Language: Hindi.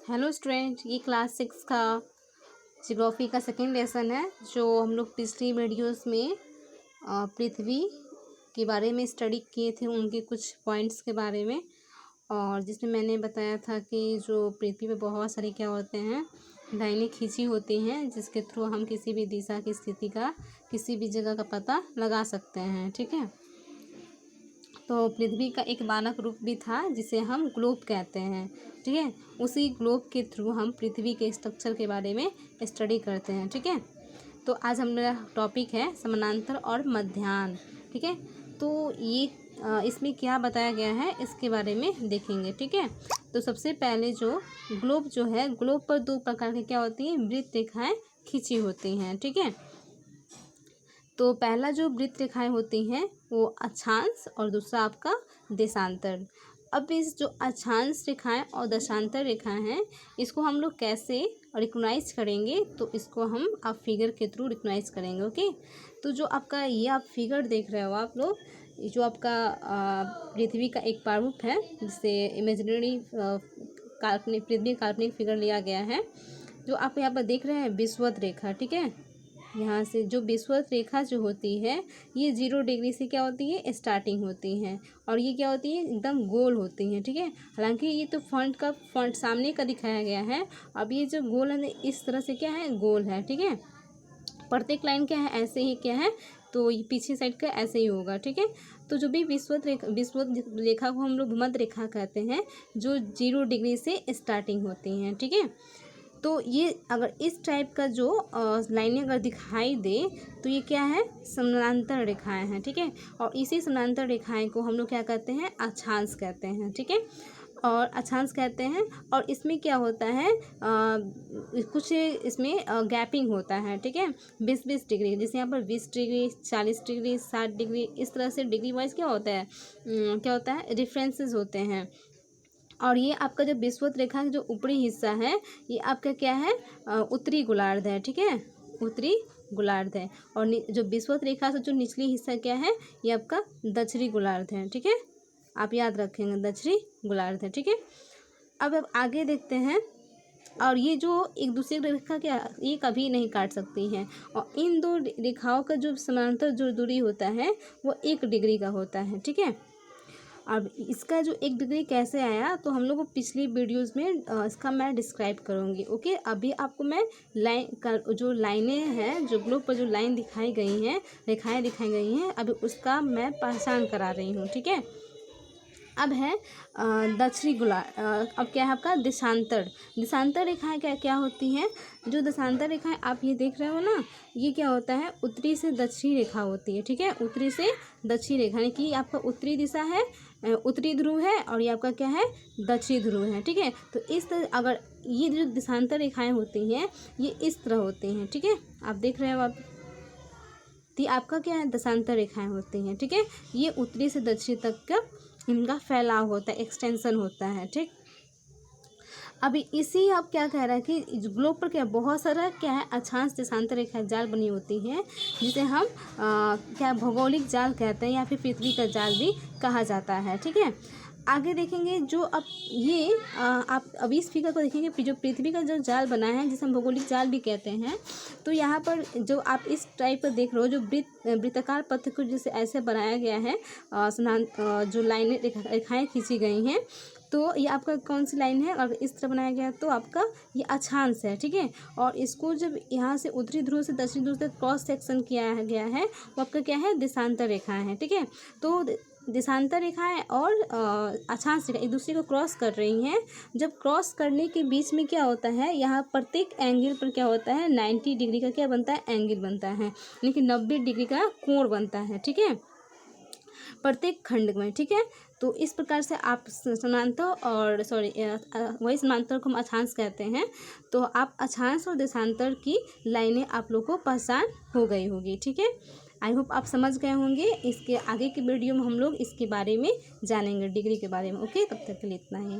हेलो स्टूडेंट, ये क्लास 6 का ज्योग्राफी का सेकेंड लेसन है जो हम लोग पिछली वीडियोस में पृथ्वी के बारे में स्टडी किए थे, उनके कुछ पॉइंट्स के बारे में। और जिसमें मैंने बताया था कि जो पृथ्वी पे बहुत सारे क्या होते हैं, लाइनें खींची होती हैं जिसके थ्रू हम किसी भी दिशा की स्थिति का, किसी भी जगह का पता लगा सकते हैं। ठीक है, तो पृथ्वी का एक मानक रूप भी था जिसे हम ग्लोब कहते हैं। ठीक है, उसी ग्लोब के थ्रू हम पृथ्वी के स्ट्रक्चर के बारे में स्टडी करते हैं। ठीक है, तो आज हमारा टॉपिक है समानांतर और मध्याह्न। ठीक है, तो ये इसमें क्या बताया गया है इसके बारे में देखेंगे। ठीक है, तो सबसे पहले जो ग्लोब जो है, ग्लोब पर दो प्रकार की क्या होती हैं, वृत्त रेखाएं खींची होती हैं। ठीक है, तो पहला जो वृत्त रेखाएं होती हैं वो अक्षांश और दूसरा आपका देशांतर। अब इस जो अक्षांश रेखाएं और देशांतर रेखाएं हैं, इसको हम लोग कैसे रिकॉग्नाइज करेंगे, तो इसको हम आप फिगर के थ्रू रिकॉग्नाइज करेंगे। ओके, तो जो आपका ये आप फिगर देख रहे हो आप लोग, जो आपका पृथ्वी का एक प्रारूप है जिसे इमेजिनरी काल्पनिक पृथ्वी काल्पनिक फिगर लिया गया है। जो आप यहाँ पर देख रहे हैं विषुवत रेखा, ठीक है, यहाँ से जो विषुवत रेखा जो होती है ये 0 डिग्री से क्या होती है, स्टार्टिंग होती है, और ये क्या होती है, एकदम गोल होती हैं। ठीक है, हालांकि ये तो फ्रंट सामने का दिखाया गया है। अब ये जो गोल है इस तरह से क्या है, गोल है। ठीक है, प्रत्येक लाइन क्या है, ऐसे ही क्या है, तो ये पीछे साइड का ऐसे ही होगा। ठीक है, तो जो भी विषुवत रेखा को हम लोग भूमध्य रेखा कहते हैं, जो 0 डिग्री से स्टार्टिंग होती हैं। ठीक है, तो ये अगर इस टाइप का जो लाइनें अगर दिखाई दे तो ये क्या है, समानांतर रेखाएं हैं। ठीक है, और इसी समानांतर रेखाएं को हम लोग क्या कहते हैं, अक्षांश कहते हैं। ठीक है, और अक्षांश कहते हैं। और इसमें क्या होता है, कुछ इसमें गैपिंग होता है। ठीक है, 20-20 डिग्री, जैसे यहाँ पर 20 डिग्री, 40 डिग्री, 60 डिग्री, इस तरह से डिग्री वाइज क्या होता है डिफरेंसेस होते हैं। और ये आपका जो विषुवत रेखा का जो ऊपरी हिस्सा है ये आपका क्या है, उत्तरी गोलार्ध है। ठीक है, उत्तरी गोलार्ध है। और जो विषुवत रेखा से जो निचली हिस्सा क्या है, ये आपका दक्षिणी गोलार्ध है। ठीक है, आप याद रखेंगे दक्षिणी गोलार्ध है। ठीक है, अब आगे देखते हैं। और ये जो एक दूसरे रेखा क्या, ये कभी नहीं काट सकती हैं। और इन दो रेखाओं का जो समानांतर जो दूरी होता है वो 1 डिग्री का होता है। ठीक है, अब इसका जो 1 डिग्री कैसे आया, तो हम लोग को पिछली वीडियोस में इसका मैं डिस्क्राइब करूँगी। ओके, अभी आपको मैं जो लाइनें हैं, जो ग्लोब पर जो लाइन दिखाई गई हैं, रेखाएं दिखाई गई हैं, अभी उसका मैं पहचान करा रही हूँ। ठीक है, अब है दक्षिणी गोलार्ध। अब क्या है आपका देशांतर रेखाएं क्या होती हैं। जो देशांतर रेखाएं आप ये देख रहे हो ना, ये क्या होता है, उत्तरी से दक्षिणी रेखा होती है। ठीक है, उत्तरी से दक्षिणी रेखा, यानी कि आपका उत्तरी दिशा है, उत्तरी ध्रुव है, और ये आपका क्या है, दक्षिणी ध्रुव है। ठीक है, तो इस तरह अगर ये जो देशांतर रेखाएं होती हैं ये इस तरह होती हैं। ठीक है, आप देख रहे हो आप, तो आपका क्या है, देशांतर रेखाएं होती हैं। ठीक है, ये उत्तरी से दक्षिण तक का इनका फैलाव होता है, एक्सटेंशन होता है। ठीक, अभी इसी आप क्या कह रहा है कि ग्लोब पर क्या बहुत सारा क्या है, अक्षांश देशांतर रेखा जाल बनी होती हैं जिसे हम क्या भौगोलिक जाल कहते हैं, या फिर पृथ्वी का जाल भी कहा जाता है। ठीक है, आगे देखेंगे जो अब ये आप अभी इस फिगर को देखेंगे, जो पृथ्वी का जो जाल बना है जिसे हम भौगोलिक जाल भी कहते हैं। तो यहाँ पर जो आप इस टाइप पर देख रहे हो, जो वृत्ताकार पथ को जैसे ऐसे बनाया गया है, जो लाइनें रेखाएं खींची गई हैं, तो ये आपका कौन सी लाइन है, अगर इस तरह बनाया गया है तो आपका ये अक्षांश है। ठीक है, और इसको जब यहाँ से उत्तरी ध्रुव से दक्षिणी ध्रुव तक क्रॉस सेक्शन किया गया है वो आपका क्या है, देशांतर रेखाएं है। ठीक है, तो देशांतर रेखाएं और अक्षांश रेखा एक दूसरे को क्रॉस कर रही हैं। जब क्रॉस करने के बीच में क्या होता है, यहाँ प्रत्येक एंगल पर क्या होता है, 90 डिग्री का क्या बनता है, एंगल बनता है, यानी कि 90 डिग्री का कोण बनता है। ठीक है, प्रत्येक खंड में। ठीक है, तो इस प्रकार से आप समानांतर और वही समानांतर को हम अक्षांश कहते हैं। तो आप अक्षांश और देशांतर की लाइनें आप लोग को पहचान हो गई होगी। ठीक है, आई होप आप समझ गए होंगे। इसके आगे की वीडियो में हम लोग इसके बारे में जानेंगे, डिग्री के बारे में। ओके, तब तक के लिए इतना ही।